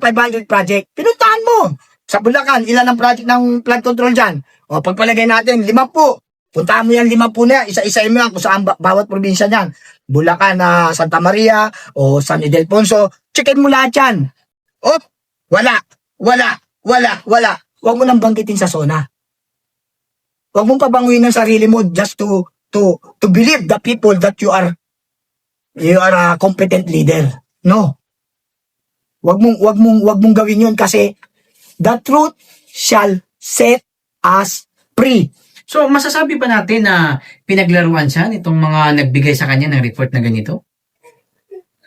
5,500 project. Pinuntahan mo. Sa Bulacan, ilan ang project ng flood control dyan? O, pagpalagay natin, 50. Puntahan mo yan, 50 na yan. Isa-isa mo yan kung saan bawat probinsya niyan. Bulacan, Santa Maria, o San Ildefonso. Checkin mo lahat yan. O, wala. Huwag mo nang banggitin sa zona. Huwag mong pabanguin ang sarili mo just to believe the people that you are a competent leader. No. Huwag mong gawin yun kasi the truth shall set us free. So, masasabi ba natin na pinaglaruan siya nitong mga nagbigay sa kanya ng report na ganito?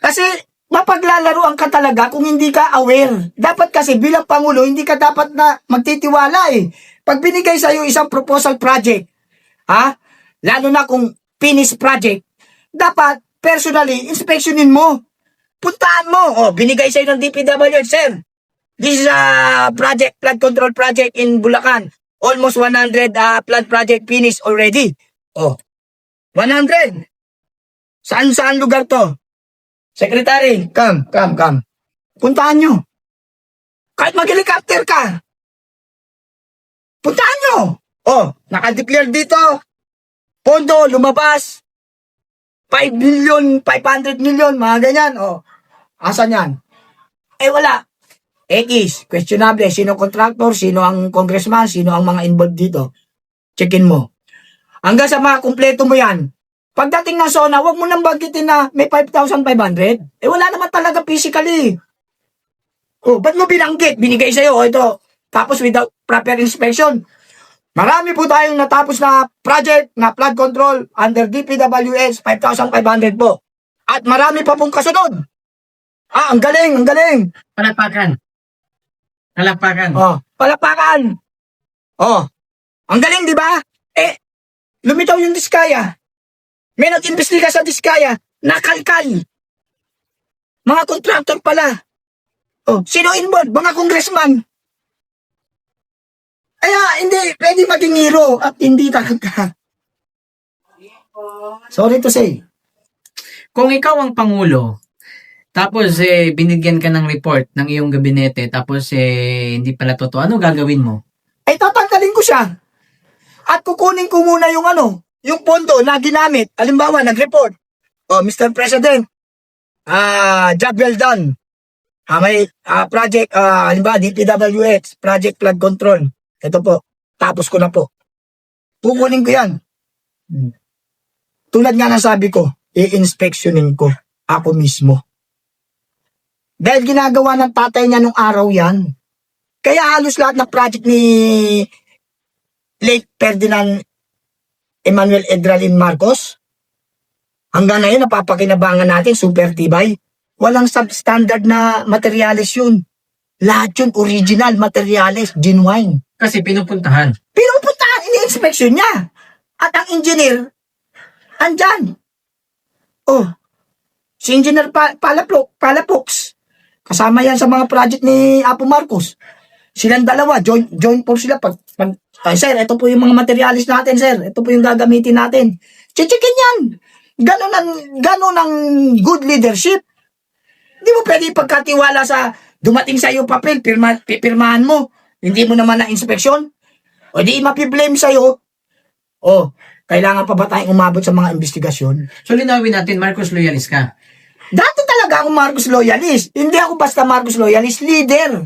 Kasi mapaglalaruan ka talaga kung hindi ka aware. Dapat kasi bilang Pangulo, hindi ka dapat na magtitiwala eh. Pag binigay sa'yo isang proposal project, lalo na kung finished project, dapat personally, inspectionin mo. Puntaan mo. Binigay sa'yo ng DPWH, sir. This is a project, flood control project in Bulacan. Almost 100 flood project finished already. 100. Saan lugar to? Secretary, come. Puntahan nyo. Kahit mag-helicopter ka. Puntahan nyo. Naka-declare dito. Pondo, lumabas. 5 million, 500 million, mga ganyan. Asan yan? Wala. X, questionable. Sino contractor, sino ang congressman, sino ang mga involved dito. Checkin mo. Hanggang sa mga kumpleto mo yan. Pagdating ng zona, huwag mo nang bagitin na may 5,500. Wala naman talaga physically. Ba't mo binanggit? Binigay sa'yo, ito. Tapos without proper inspection. Marami po tayong natapos na project na flood control under DPWH, 5,500 po. At marami pa pong kasunod. Ang galing. Palakpakan. Palakpakan. Ang galing, di ba? Lumitaw yung Diskaya. May nag-imbestiga sa Diskaya. Nakalkal. Mga contractor pala. Sino involved? Mga congressman. Hindi pwede maging hero at hindi talaga. Sorry to say. Kung ikaw ang Pangulo, tapos binigyan ka ng report ng iyong gabinete, tapos hindi pala totoo, ano gagawin mo? Tatanggalin ko siya. At kukunin ko muna yung pondo na ginamit. Halimbawa, nag-report. Mr. President, job well done. May project, halimbawa, DPWH, project flood control. Ito po, tapos ko na po. Kukunin ko yan. Tulad nga na sabi ko, i-inspectionin ko ako mismo. Dahil ginagawa ng tatay niya nung araw yan. Kaya halos lahat ng project ni late Ferdinand Emmanuel Edralin Marcos, hanggang ngayon napapakinabangan natin, super tibay. Walang substandard na materyales yun. Lahat yun original materials, genuine. Kasi pinupuntahan, ini-inspection niya. At ang engineer, andyan. Si Engineer Palapox, kasama yan sa mga project ni Apo Marcos. Silang dalawa, joint force sila. Sir, ito po yung mga materialis natin, sir. Ito po yung gagamitin natin. Chichikin yan. Ganon ang good leadership. Hindi mo pwede pagkatiwala sa dumating sa iyo papel, pipirmahan mo. Hindi mo naman na-inspeksyon. Di mapiblame sa iyo. Kailangan pa ba tayong umabot sa mga investigasyon? So, linawin natin, Marcos loyalist ka. Dati talaga ako Marcos loyalist. Hindi ako basta Marcos loyalist, leader.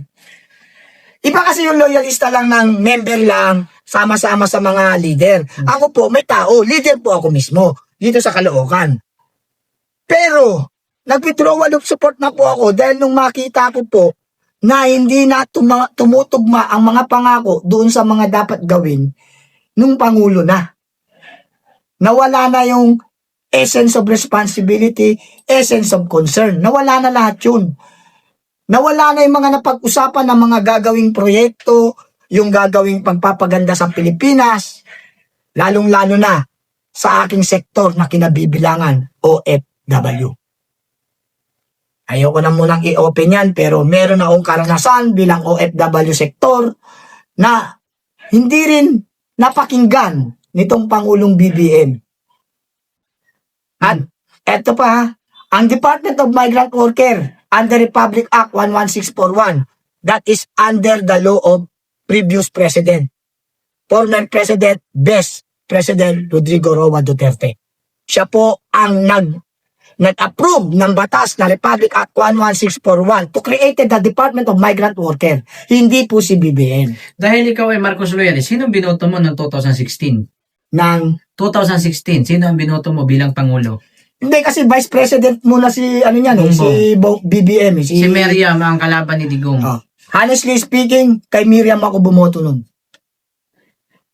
Iba kasi yung loyalista lang ng member lang, sama-sama sa mga leader. Ako po, may tao, leader po ako mismo, dito sa Caloocan. Pero, nag-withdrawal of support na po ako dahil nung makita ko po na hindi na tumutugma ang mga pangako doon sa mga dapat gawin nung Pangulo na. Nawala na yung essence of responsibility, essence of concern. Nawala na lahat yun. Nawala na yung mga napag-usapan ng mga gagawing proyekto, yung gagawing pagpapaganda sa Pilipinas, lalong-lalo na sa aking sektor na kinabibilangan, OFW. Ayoko na munang i-open yan, pero meron akong karanasan bilang OFW sektor na hindi rin napakinggan nitong Pangulong BBM. At eto pa, ang Department of Migrant Worker, under Republic Act 11641. That is under the law of previous president. Former President, best President Rodrigo Roa Duterte. Siya po ang nag-approve ng batas na Republic Act 11641 to create the Department of Migrant Worker. Hindi po si BBM. Dahil ikaw ay Marcos loyalist, sino binoto mo noong 2016? Nang 2016, sino ang binoto mo bilang Pangulo? Hindi kasi Vice President muna si BBM. Si Miriam ang kalaban ni Digong. Honestly speaking, kay Miriam ako bumoto nun.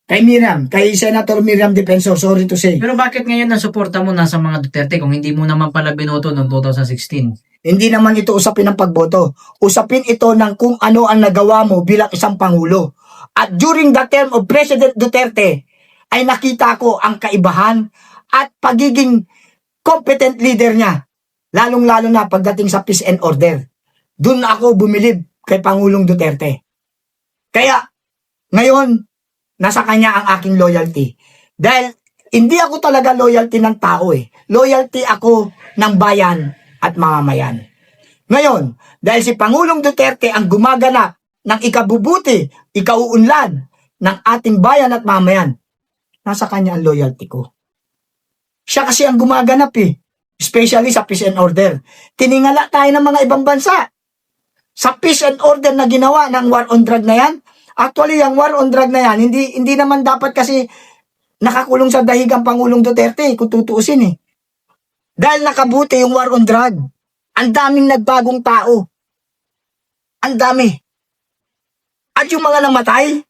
Kay Senator Miriam Defensor, sorry to say. Pero bakit ngayon ang suporta mo nasa mga Duterte kung hindi mo naman pala binoto noong 2016? Hindi naman ito usapin ng pagboto. Usapin ito ng kung ano ang nagawa mo bilang isang Pangulo. At during the term of President Duterte, ay nakita ko ang kaibahan at pagiging competent leader niya. Lalong-lalo na pagdating sa peace and order. Doon ako bumilib kay Pangulong Duterte. Kaya, ngayon, nasa kanya ang aking loyalty. Dahil, hindi ako talaga loyalty ng tao eh. Loyalty ako ng bayan at mamamayan. Ngayon, dahil si Pangulong Duterte ang gumaganap ng ikabubuti, ikauunlad ng ating bayan at mamamayan, nasa kanya ang loyalty ko. Siya kasi ang gumaganap eh. Especially sa peace and order. Tiningala tayo ng mga ibang bansa. Sa peace and order na ginawa ng war on drug na yan, actually, ang war on drug na yan, hindi naman dapat kasi nakakulong sa dahigang Pangulong Duterte, kung tutuusin eh. Dahil nakabuti yung war on drug. Ang daming nagbagong tao. Ang dami. At yung mga namatay,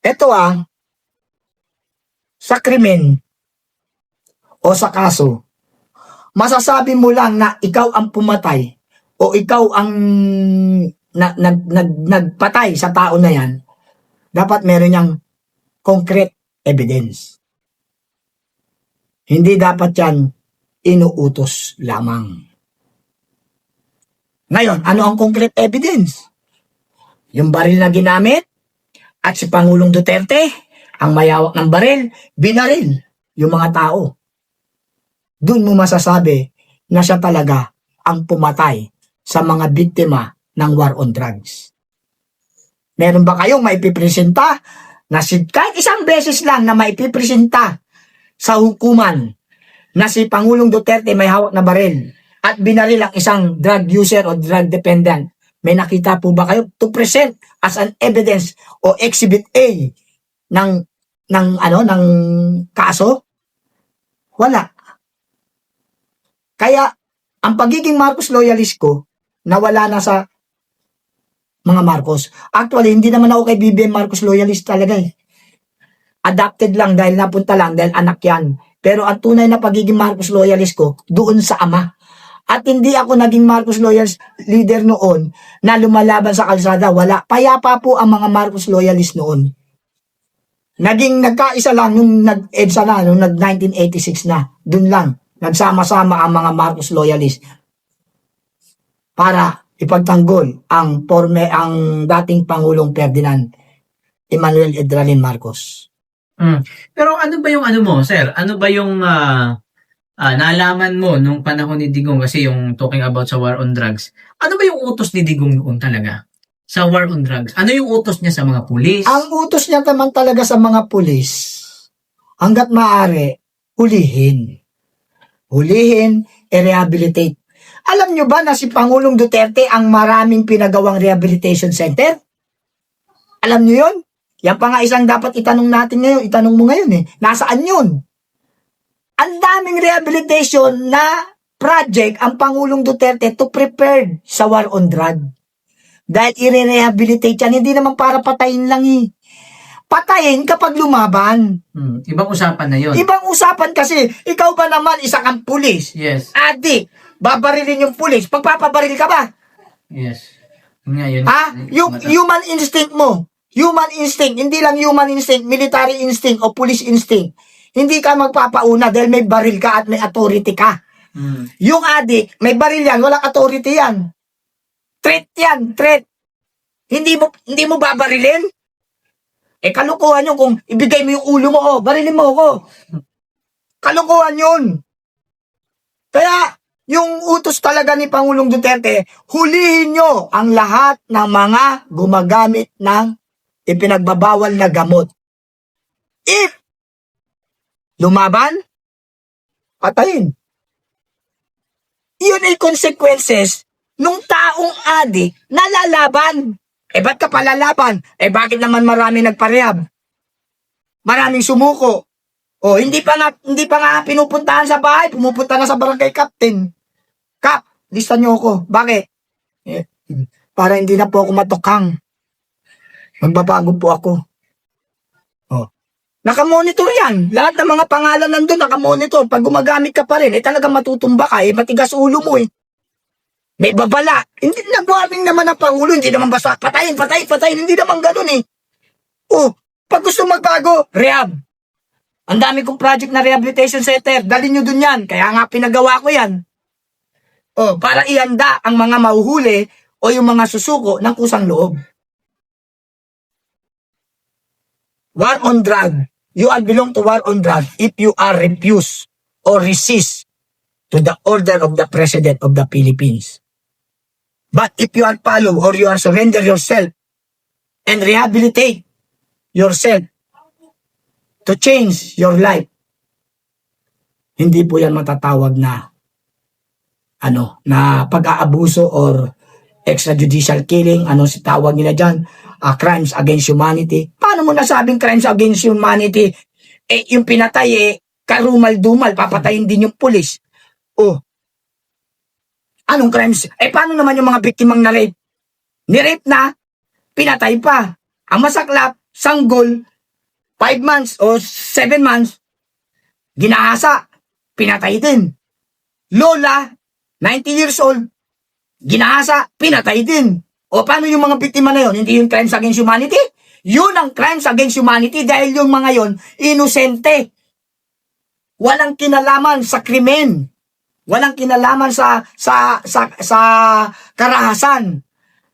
eto sa krimen o sa kaso, masasabi mo lang na ikaw ang pumatay o ikaw ang nagpatay sa tao na yan, dapat meron niyang concrete evidence. Hindi dapat yan inuutos lamang. Ngayon, ano ang concrete evidence? Yung baril na ginamit at si Pangulong Duterte, ang mayawak ng baril, binaril yung mga tao. Doon mo masasabi na siya talaga ang pumatay sa mga biktima ng war on drugs. Meron ba kayong maipipresenta na kahit isang beses lang na maipipresenta sa hukuman na si Pangulong Duterte may hawak na baril at binaril ang isang drug user o drug dependent? May nakita po ba kayo to present as an evidence o exhibit A ng kaso? Wala. Kaya ang pagiging Marcos loyalist ko nawala na sa mga Marcos. Actually, hindi naman ako kay BBM Marcos loyalist talaga eh. Adapted lang dahil napunta lang dahil anak yan. Pero ang tunay na pagiging Marcos loyalist ko doon sa ama. At hindi ako naging Marcos loyalist leader noon na lumalaban sa kalsada. Wala. Payapa po ang mga Marcos loyalist noon. Nagkaisa lang nung nag-EDSA na, nung nag-1986 na. Doon lang. Nagsama-sama ang mga Marcos loyalist para ipagtanggol ang dating Pangulong Ferdinand Emmanuel Edralin Marcos. Pero ano ba yung sir? Ano ba yung nalaman mo nung panahon ni Digong kasi yung talking about sa war on drugs? Ano ba yung utos ni Digong noon talaga sa war on drugs? Ano yung utos niya sa mga pulis? Ang utos niya naman talaga sa mga pulis, hanggat maaari, hulihin, i-rehabilitate. Alam nyo ba na si Pangulong Duterte ang maraming pinagawang rehabilitation center? Alam nyo yun? Yan pa nga isang dapat itanong mo ngayon eh. Nasaan yun? Ang daming rehabilitation na project ang Pangulong Duterte to prepare sa war on drug. Dahil i-rehabilitate yan, hindi naman para patayin lang eh. Patayin kapag lumaban. Ibang usapan na yun. Ibang usapan kasi, ikaw ba naman isa kang pulis? Yes. Adik, babarilin yung pulis, pagpapabaril ka ba? Yes. Ngayon, Yung human instinct mo, hindi lang human instinct, military instinct o police instinct. Hindi ka magpapauna dahil may baril ka at may authority ka. Yung adik, may baril yan, walang authority yan. Threat yan, threat. Hindi mo babarilin? Kalukuhan yun kung ibigay mo yung ulo mo, barilin mo ako. Kalukuhan yun. Kaya, Yung utos talaga ni Pangulong Duterte, hulihin nyo ang lahat ng mga gumagamit ng ipinagbabawal na gamot. If lumaban, patayin. Yun ay consequences nung taong adik na lalaban. Ba't ka palalaban? Bakit naman marami nagparehab? Maraming sumuko. Hindi pa nga pinupuntahan sa bahay, pumupunta na sa barangay captain. Kap, lista niyo ako. Bakit? Para hindi na po ako matokang. Magbabago po ako. Nakamonitor yan. Lahat ng mga pangalan nandun, nakamonitor. Pag gumagamit ka pa rin, talagang matutumba ka. Matigas ulo mo . May babala. Hindi, nag-warning naman ang Pangulo. Hindi naman basta, patayin. Hindi naman ganun . Pag gusto magbago, rehab. Ang dami kong project na rehabilitation center. Dalhin nyo dun yan. Kaya nga pinagawa ko yan. Para ihanda ang mga mahuhuli o yung mga susuko ng kusang loob. War on drug. You all belong to war on drug if you are refuse or resist to the order of the President of the Philippines. But if you are follow or you are surrender yourself and rehabilitate yourself to change your life, hindi po yan matatawag na na pag-aabuso or extrajudicial killing, si tawag nila dyan, crimes against humanity. Paano mo nasabing crimes against humanity? Yung pinatay, karumal-dumal, papatayin din yung pulis. Anong crimes? Paano naman yung mga biktimang na-rape? Ni-rape na, pinatay pa. Ang masaklap, sanggol, 5 months o 7 months, ginahasa, pinatay din. Lola, 90 years old, ginahasa, pinatay din. Paano yung mga biktima na yon? Hindi yung crimes against humanity? Yun ang crimes against humanity dahil yung mga yon, inosente. Walang kinalaman sa krimen. Walang kinalaman sa karahasan.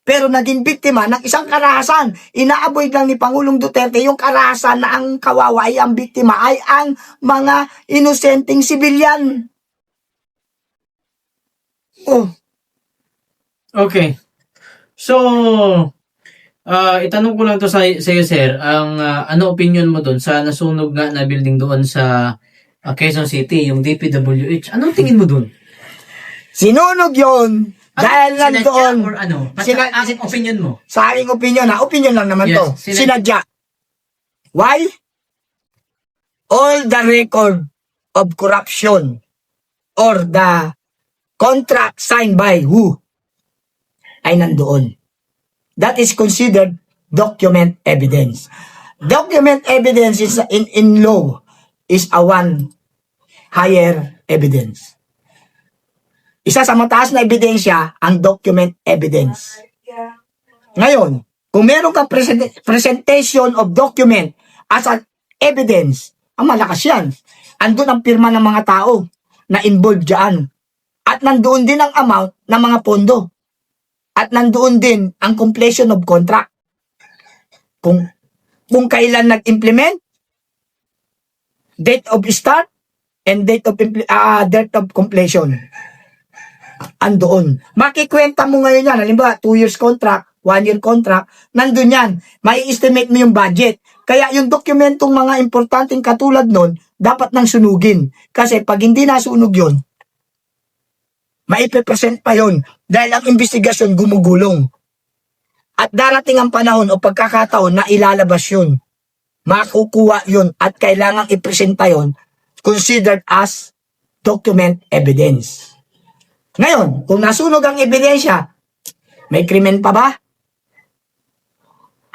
Pero naging biktima ng isang karahasan. Ina-avoid lang ni Pangulong Duterte yung karahasan na ang kawawa ay ang biktima ay ang mga inosenteng sibilyan. Okay. So, itanong ko lang to sa iyo, sir. Ano opinion mo doon sa nasunog nga na building doon sa Quezon City, yung DPWH? Anong tingin mo doon? Sinunog yun dahil nandoon. Or opinion mo? Sa aking opinion, opinion lang naman to. Sinadya. Why? All the record of corruption or the contract signed by who ay nandoon. That is considered document evidence. Document evidence is in law is a one higher evidence. Isa sa mataas na ebidensya ang document evidence. Ngayon, kung meron kang presentation of document as an evidence, ang malakas yan. Andun ang pirma ng mga tao na involved dyan. At nandoon din ang amount ng mga pondo. At nandoon din ang completion of contract. Kung kailan nag-implement, date of start, and date of completion. Andoon. Makikwenta mo ngayon yan. Halimbawa, 2 years contract, 1 year contract, nandun yan. May estimate mo yung budget. Kaya yung dokumentong mga importanteng katulad nun, dapat nang sunugin. Kasi pag hindi nasunog yun, maipe-present pa yun dahil ang investigasyon gumugulong. At darating ang panahon o pagkakataon na ilalabas yun. Makukuha yun at kailangang ipresenta yun considered as document evidence. Ngayon, kung nasunog ang ebidensya, may krimen pa ba?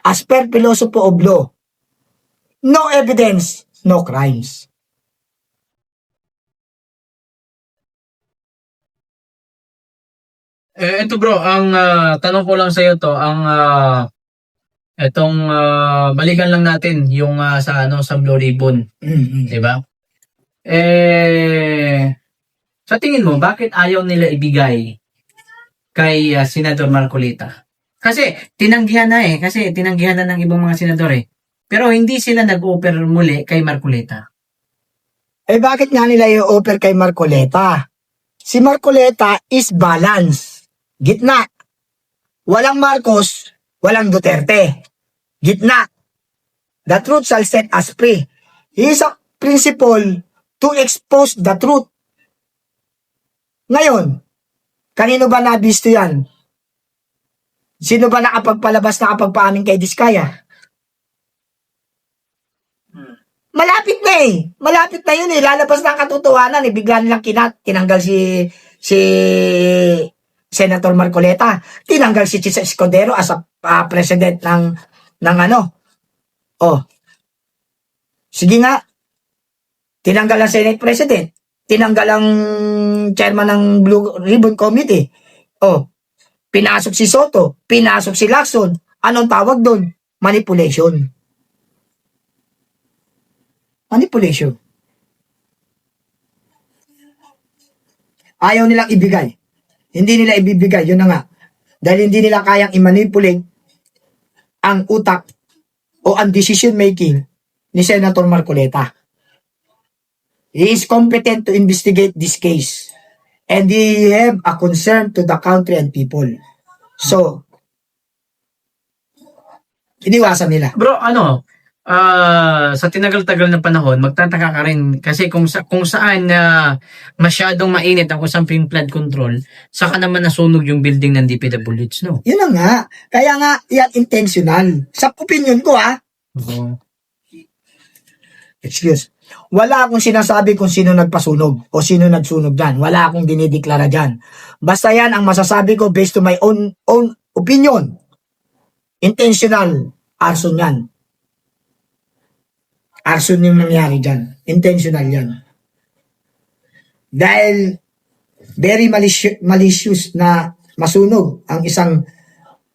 As per philosophy of law, no evidence, no crimes. Ito bro, ang tanong ko lang sa iyo to, balikan lang natin yung sa Blue Ribbon, 'di ba? Sa tingin mo, bakit ayaw nila ibigay kay Senador Marcolita? Kasi tinanggihan na ng ibang mga senador . Pero hindi sila nag-offer muli kay Marcolita. Bakit nga nila i-offer kay Marcolita? Si Marcoleta is balance. Gitna. Walang Marcos, walang Duterte. Gitna. The truth shall set us free. He is a principle to expose the truth. Ngayon, kanino ba nabisto yan? Sino ba nakapagpalabas, nakapagpaamin kay Diskaya? Malapit na eh. Malapit na yun eh. Lalabas na ang katotohanan eh. Bigla nilang tinanggal si Senator Marcoleta. Tinanggal si Chisa Escudero as a president ng ano. Oh. Sige nga. Tinanggal ang Senate President. Tinanggal ang chairman ng Blue Ribbon Committee. Oh. Pinasok si Soto. Pinasok si Lacson. Anong tawag doon? Manipulation. Manipulation. Ayaw nilang ibigay. Hindi nila ibibigay. Yun na nga. Dahil hindi nila kayang i-manipulate ang utak o ang decision making ni Senator Marcoleta. He is competent to investigate this case. And he have a concern to the country and people. So, iniwasan nila. Bro, sa tinagal-tagal na panahon, magtataka ka rin kasi kung saan masyadong mainit ang usaping flood control, saka naman nasunog yung building ng DPWH, no? Yun na nga. Kaya nga, yan intentional. Sa opinion ko, Oo. excuse. Wala akong sinasabi kung sino nagpasunog o sino nagsunog dyan. Wala akong dinideklara dyan. Basta yan ang masasabi ko based to my own opinion. Intentional arson yan. Arson yung nangyari dyan. Intentional yan. Dahil very malicious na masunog ang isang,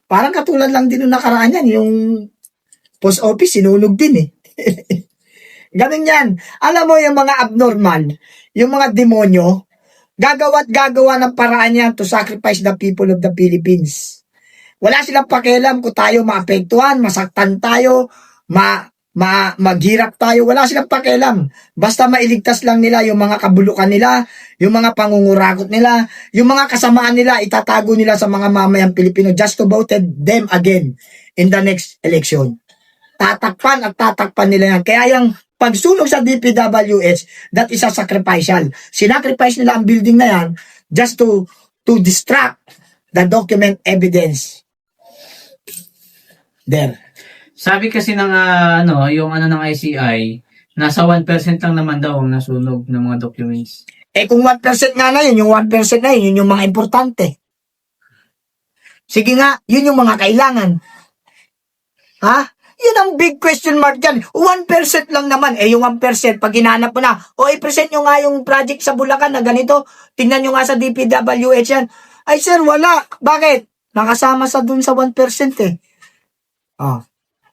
parang katulad lang din nung nakaraan yan, yung post office, sinunog din eh. Ganun yan. Alam mo yung mga abnormal, yung mga demonyo, gagawa ng paraan yan to sacrifice the people of the Philippines. Wala silang pakialam kung tayo maapektuhan, masaktan tayo, maghirap tayo, wala silang pakialam. Basta mailigtas lang nila yung mga kabulukan nila, yung mga pangungurakot nila, yung mga kasamaan nila, itatago nila sa mga mamayang Pilipino just to vote them again in the next election. Tatakpan at tatakpan nila yan. Kaya yung pagsunog sa DPWH, that is a sacrificial. Sinacrifice nila ang building na yan just to distract the document evidence. There. Sabi kasi ng ng ICI, nasa 1% lang naman daw ang nasunog ng mga documents. Eh kung 1% nga na yun, yung 1% na yun yung mga importante. Sige nga, yun yung mga kailangan. Ha? Yun ang big question mark dyan. 1% lang naman. Eh yung 1%, pag hinanap mo na, i-present nyo nga yung project sa Bulacan na ganito, tingnan nyo nga sa DPWH yan. Ay sir, wala. Bakit? Nakasama sa dun sa 1% eh. Oh.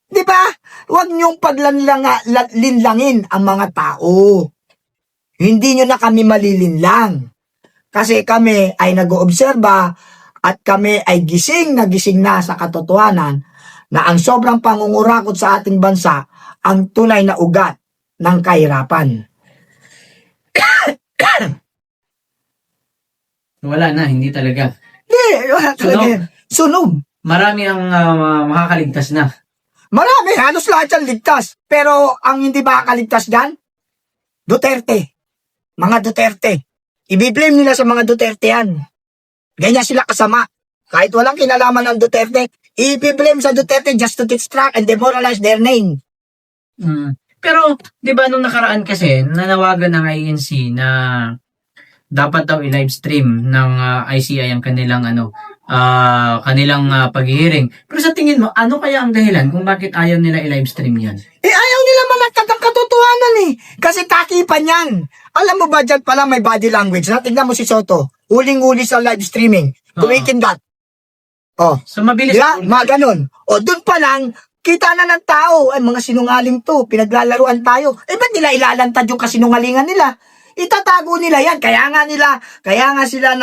Di ba? Huwag niyong paglinlangin ang mga tao. Hindi nyo na kami malilinlang. Kasi kami ay nag-oobserba at kami ay gising na sa katotohanan na ang sobrang pangungurakot sa ating bansa ang tunay na ugat ng kahirapan. Wala na, hindi talaga. Wala talaga. Sunog. Marami ang makakaligtas na. Marami, halos lahat yan ligtas. Pero ang hindi makakaligtas dyan, Duterte. Mga Duterte. Ibiblame nila sa mga Duterte yan. Ganyan sila kasama. Kahit walang kinalaman ng Duterte, ibiblame sa Duterte just to distract and demoralize their name. Pero, di ba nung nakaraan kasi, nanawagan ng INC na dapat daw i-live stream ng ICI ang kanilang paghihiring. Pero sa tingin mo, ano kaya ang dahilan kung bakit ayaw nila i-live stream yan? Ayaw nila managkat ang katotohanan eh. Kasi takipan yan. Alam mo ba dyan pala may body language na? Tignan mo si Soto. Uling-uli sa live streaming. Kumikindat. So mabilis. Diba? Mga ganun. Dun pa lang, kita na ng tao. Ay, mga sinungaling to. Pinaglalaruan tayo. Ba't nila ilalantad yung kasinungalingan nila? Itatago nila yan. Kaya nga sila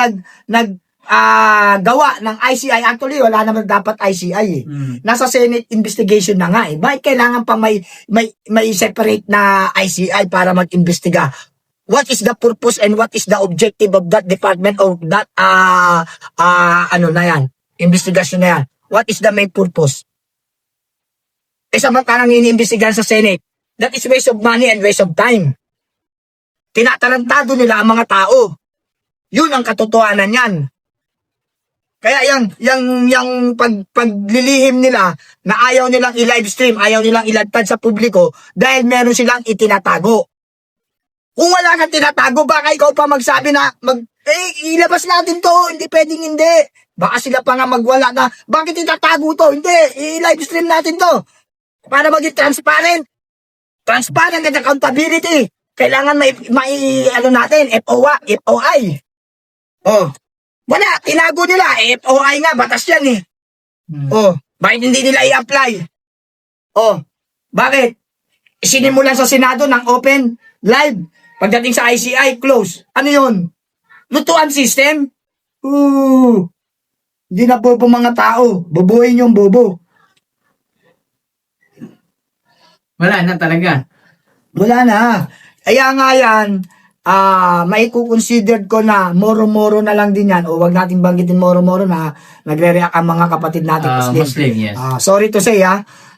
gawa ng ICI. Actually, wala naman dapat ICI eh. Nasa Senate investigation na nga eh. Bakit kailangan pa may separate na ICI para mag-imbestiga? what is the purpose and what is the objective of that department or that ano na yan, investigation na yan. What is the main purpose? Samantalang iniimbestigahan sa Senate, that is waste of money and waste of time. Tinatarantado nila ang mga tao. Yun ang katotohanan yan. Kaya yung paglilihim nila na ayaw nilang i-live stream, ayaw nilang ilatad sa publiko dahil meron silang itinatago. Kung wala kang tinatago, baka ikaw pa magsabi na, ilabas natin to, hindi pwedeng hindi. Baka sila pa nga magwala na, bakit itatago to? Hindi, i-live stream natin to. Para maging transparent. Transparent and accountability. Kailangan may ano natin, FOI. Oh. Wala, tinago nila. FOI nga, batas yan eh. Oh, bakit hindi nila i-apply? Oh, bakit? Sinimulan sa Senado ng open, live. Pagdating sa ICI, close. Ano yun? Lutuan system? Hindi na bobo mga tao. Bobohin yung bobo. Wala na talaga. Wala na. Kaya nga yan, may considered ko na moro-moro na lang din yan o wag natin banggitin moro-moro na nagre-react ang mga kapatid natin Muslim, yes. Sorry to say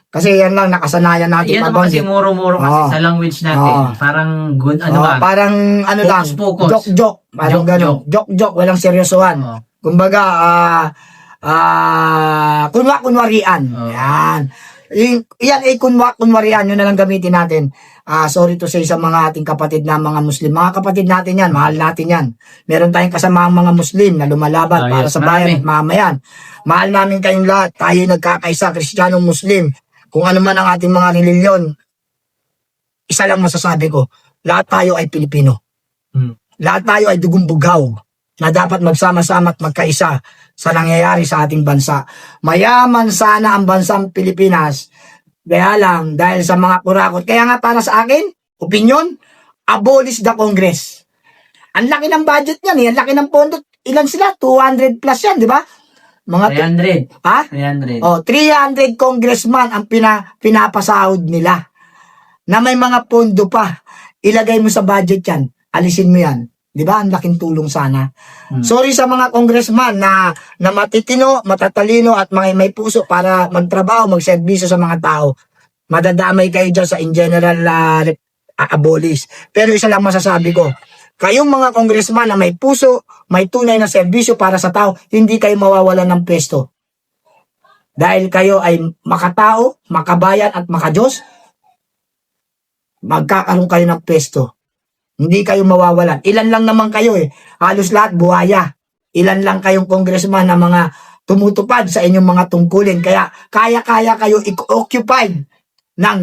kasi yan lang nakasanayan natin. Yan naman kasi moro-moro kasi sa language natin. Parang good, ano ba? Parang ano lang, joke-joke. Parang gano'n. Joke-joke, walang seryosohan. Kumbaga, kunwarian. Yan. Yan ay kunwarian, yun na lang gamitin natin. Sorry to say sa mga ating kapatid na mga Muslim. Mga kapatid natin yan, mahal natin yan. Meron tayong kasama mga Muslim na lumalaban para sa bayan at mamayan. Mahal namin kayong lahat. Tayo nagkakaisa, Kristiyano, Muslim. Kung ano man ang ating mga reliyon, isa lang masasabi ko, lahat tayo ay Pilipino. Lahat tayo ay dugong bugaw na dapat magsama-sama at magkaisa sa nangyayari sa ating bansa. Mayaman sana ang bansang Pilipinas. Kaya lang, dahil sa mga kurakot. Kaya nga para sa akin, opinion, abolish the Congress. Ang laki ng budget niyan eh. Ang laki ng pondo. Ilan sila? 200 plus yan, di ba? Mga 300. Ha? 300. 300 congressman ang pinapasahod nila. Na may mga pondo pa. Ilagay mo sa budget yan. Alisin mo yan. Di ba? Ang laking tulong sana. Sorry sa mga congressman na matitino, matatalino at may puso para magtrabaho, magserbisyo sa mga tao. Madadamay kayo dyan sa in general abolish. Pero isa lang masasabi ko, kayong mga congressman na may puso, may tunay na serbisyo para sa tao, hindi kayo mawawalan ng pwesto. Dahil kayo ay makatao, makabayan at makadiyos, magkakaroon kayo ng pwesto. Hindi kayo mawawalan. Ilan lang naman kayo eh. Halos lahat buhaya. Ilan lang kayong congressman na mga tumutupad sa inyong mga tungkulin. Kaya kaya-kaya kayo i-occupied ng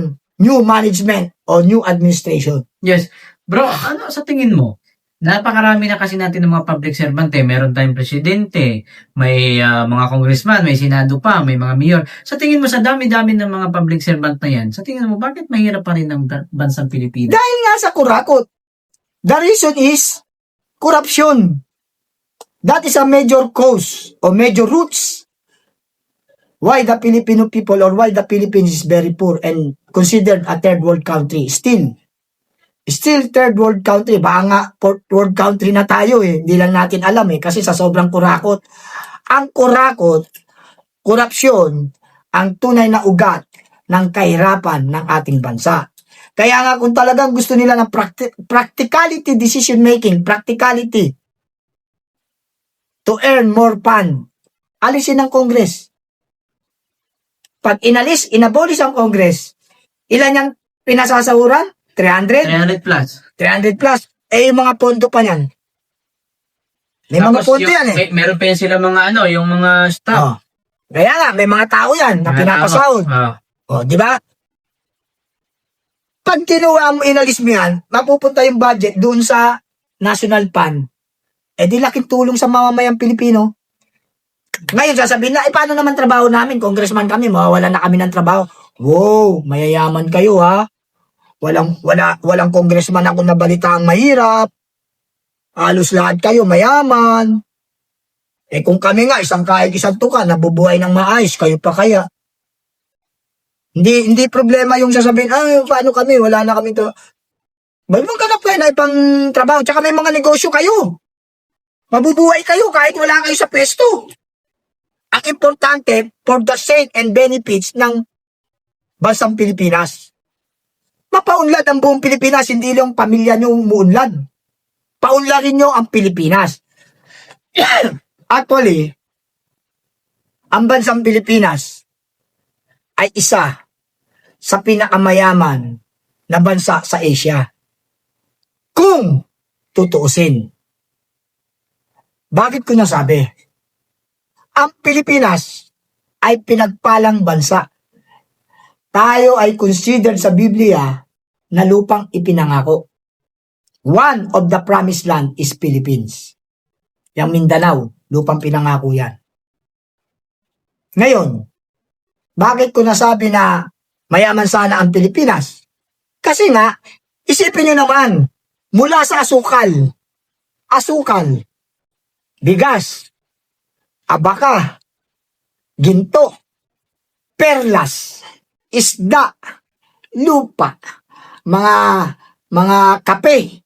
new management o new administration. Yes. Bro, ano sa tingin mo? Napakarami na kasi natin ng mga public servant eh. Meron tayong presidente, may mga congressman, may senado pa, may mga mayor. Sa tingin mo, sa dami-dami ng mga public servant na yan, sa tingin mo, bakit mahirap pa rin ang bansang Pilipinas? Dahil nga sa kurakot. The reason is corruption. That is a major cause or major roots why the Filipino people or why the Philippines is very poor and considered a third world country. Still third world country. Baka nga fourth world country na tayo eh. Hindi lang natin alam eh kasi sa sobrang kurakot. Ang kurakot, korupsyon, ang tunay na ugat ng kahirapan ng ating bansa. Kaya nga kung talagang gusto nila ng practicality decision making, practicality to earn more fund, alisin ang Congress. Pag inabolish ang Congress, ilan yung pinasasahuran? 300? 300 plus. 300 plus. Yung mga pondo pa yan. May mga pondo yan eh. Meron pa yan sila mga yung mga staff. Kaya nga, may mga tao yan na pinapasahod. Di ba? Pag kinuha mo, inalis mo yan, mapupunta yung budget doon sa national fund. Di laking tulong sa mamamayang Pilipino. Ngayon, sasabihin na, paano naman trabaho namin? Congressman kami, mawawalan na kami ng trabaho. Wow, mayayaman kayo ha. Walang congressman ako nabalita ang mahirap. Halos lahat kayo mayaman. Kung kami nga, isang kahit isang tuka, nabubuhay ng maayos, kayo pa kaya. Hindi problema yung sasabihin, paano kami, wala na kami to. Maghanap kayo na ibang trabaho. Tsaka may mga negosyo kayo. Mabubuhay kayo kahit wala kayo sa pwesto. Ang importante, for the sake and benefits ng bansang Pilipinas. Mapaunlad ang buong Pilipinas, hindi lang pamilya nyo umuunlad. Paunlarin nyo ang Pilipinas. Actually, ang bansang Pilipinas ay isa sa pinakamayaman na bansa sa Asia. Kung tutuusin. Bakit ko nasabi? Ang Pilipinas ay pinagpalang bansa. Tayo ay considered sa Biblia na lupang ipinangako. One of the promised land is Philippines. Yang Mindanao, lupang pinangako yan. Ngayon, bakit ko nasabi na mayaman sana ang Pilipinas? Kasi nga, isipin nyo naman, mula sa asukal, bigas, abaka, ginto, perlas, isda, lupa, mga kape,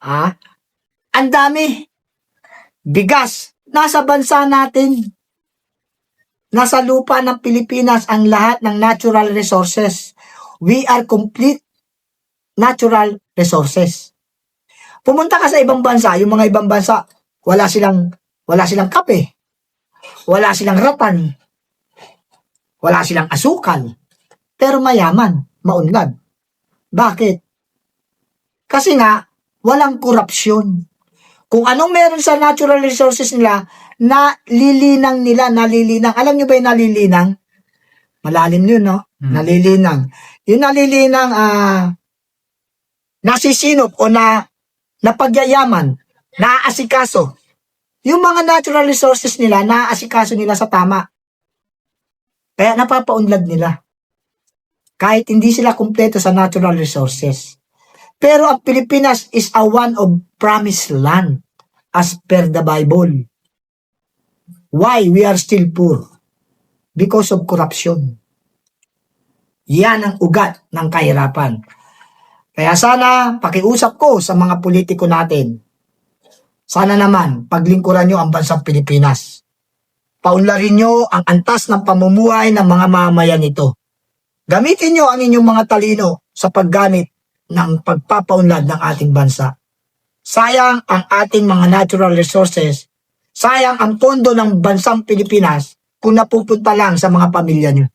ang dami, bigas, nasa bansa natin, nasa lupa ng Pilipinas ang lahat ng natural resources. We are complete natural resources. Pumunta ka sa ibang bansa, yung mga ibang bansa, wala silang kape, wala silang ratan, wala silang asukal, pero mayaman, maunlad. Bakit? Kasi nga, walang korupsyon. Kung anong meron sa natural resources nila, nalilinang. Alam nyo ba yung nalilinang? Malalim yun, no? Nalilinang. Yung nalilinang, nasisinop o napagyayaman, naaasikaso. Yung mga natural resources nila, naaasikaso nila sa tama. Kaya napapaunlad nila. Kahit hindi sila kumpleto sa natural resources. Pero ang Pilipinas is a one of promised land as per the Bible. Why we are still poor? Because of corruption. Yan ang ugat ng kahirapan. Kaya sana pakiusap ko sa mga politiko natin. Sana naman paglingkuran nyo ang bansang Pilipinas. Paunlarin nyo ang antas ng pamumuhay ng mga mamamayan nito. Gamitin nyo ang inyong mga talino sa paggamit ng pagpapaunlad ng ating bansa. Sayang ang ating mga natural resources. Sayang ang pondo ng bansang Pilipinas kung napupunta lang sa mga pamilya nyo.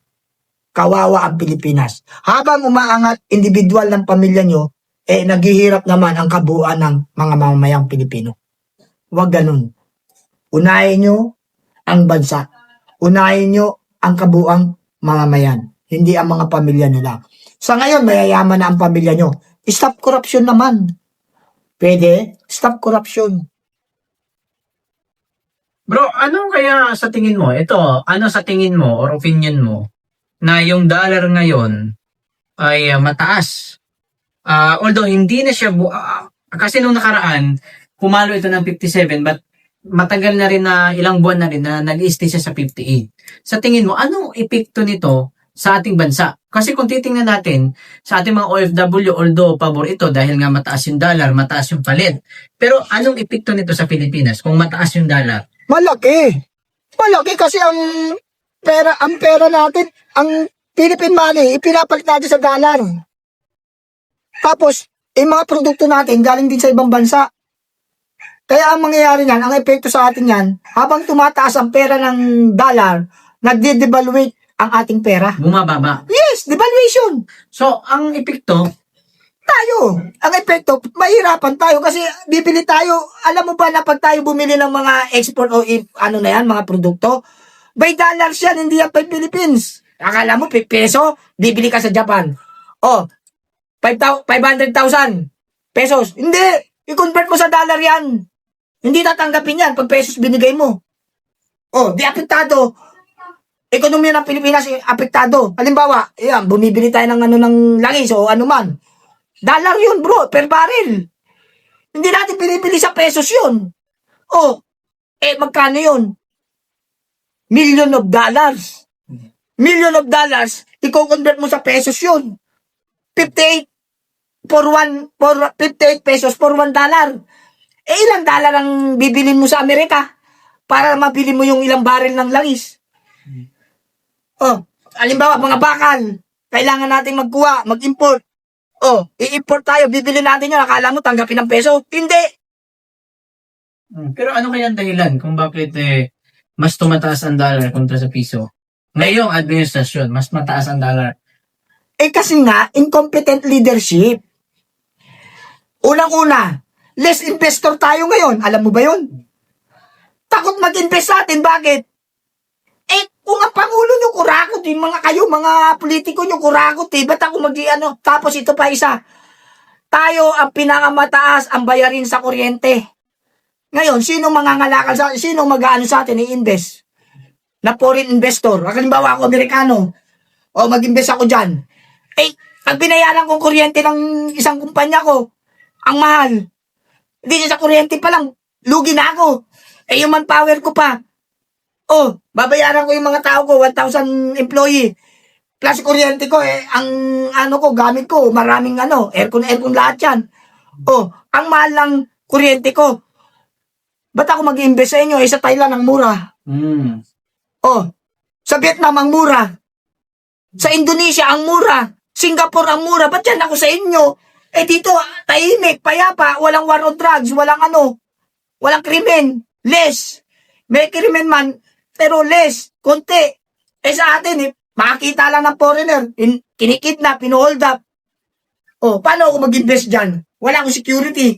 Kawawa ang Pilipinas. Habang umaangat individual ng pamilya nyo, naghihirap naman ang kabuuan ng mga mamamayang Pilipino. Huwag ganun. Unahin nyo ang bansa. Unahin nyo ang kabuuang mamamayan. Hindi ang mga pamilya nila. Sa ngayon, mayayaman na ang pamilya nyo. Stop corruption naman. Pwede? Stop corruption. Bro, ano kaya sa tingin mo? Ano sa tingin mo or opinion mo na yung dollar ngayon ay mataas? Although hindi na siya kasi nung nakaraan pumalo ito ng 57 but matagal na rin na ilang buwan na rin na nag-stay siya sa 58. Sa tingin mo, anong epekto nito sa ating bansa? Kasi kung titingnan natin sa ating mga OFW, although pabor ito dahil nga mataas yung dollar, mataas yung palit. Pero anong epekto nito sa Pilipinas kung mataas yung dollar? Malaki. Malaki kasi ang pera natin, ang Philippine money, ipinapalit natin sa dollar. Tapos, yung mga produkto natin galing din sa ibang bansa. Kaya ang mangyayari niyan, ang epekto sa atin yan, habang tumataas ang pera ng dollar, nagde-devaluate ang ating pera. Bumababa. Yes, devaluation. So, ang epekto, Tayo, ang epekto, mahirapan tayo kasi bibili tayo. Alam mo ba na pag tayo bumili ng mga export o mga produkto, by dollars yan, hindi yan by Philippines. Akala mo, peso, bibili ka sa Japan. Oh, 500,000 pesos. Hindi, i-convert mo sa dollar yan. Hindi tatanggapin yan pag pesos binigay mo. Oh, di apektado. Ekonomiya ng Pilipinas apektado. Halimbawa, yan, bumibili tayo ng langis o ano man. Dollar yun, bro, per barrel. Hindi natin pinipili sa pesos yun. Oh, magkano yun? Million of dollars. Million of dollars, i-convert mo sa pesos yun. 58 for 58 pesos for $1. Eh, ilang dollar ang bibilin mo sa Amerika para mabili mo yung ilang baril ng langis? Oh, halimbawa, mga bakal, kailangan nating magkuha, mag-import. Oh, i-import tayo, bibili natin yun, akala mo tanggapin ng peso? Hindi. Pero ano kaya ang dahilan kung bakit mas tumataas ang dollar kontra sa piso? Ngayong administrasyon, mas mataas ang dollar. Eh kasi nga, incompetent leadership. Unang-una, less investor tayo ngayon. Alam mo ba yun? Takot mag-invest sa atin. Bakit? Eh, kung ang Pangulo nyo kurakot, yung mga kayo, mga politiko nyo kurakot, ba't ako ano? Tapos ito pa isa. Tayo ang pinakamataas ang bayarin sa kuryente. Ngayon, sino mangangalakal sa atin? Sino mag-ano sa atin i-invest? Na foreign investor. Halimbawa ako, Amerikano. O mag-invest ako dyan. Eh, pag binayaran kong kuryente ng isang kumpanya ko, ang mahal. Hindi sa kuryente pa lang, lugi na ako. Eh, yung manpower ko pa. Oh, babayaran ko yung mga tao ko, 1,000 employee. Plus kuryente ko, ang ano ko, gamit ko, maraming aircon lahat yan. Oh, ang mahal ng kuryente ko. Ba't ako mag-invest sa inyo? Sa Thailand ang mura. Oh, sa Vietnam ang mura. Sa Indonesia ang mura. Singapore ang mura. Ba't yan ako sa inyo? Eh dito, tahimik, payapa, walang war on drugs, walang krimen, less. May krimen man, pero less, konti. Eh sa atin, makakita lang ng foreigner, kinikidnap, pinuhold up. Oh, paano ako mag-invest dyan? Wala akong security.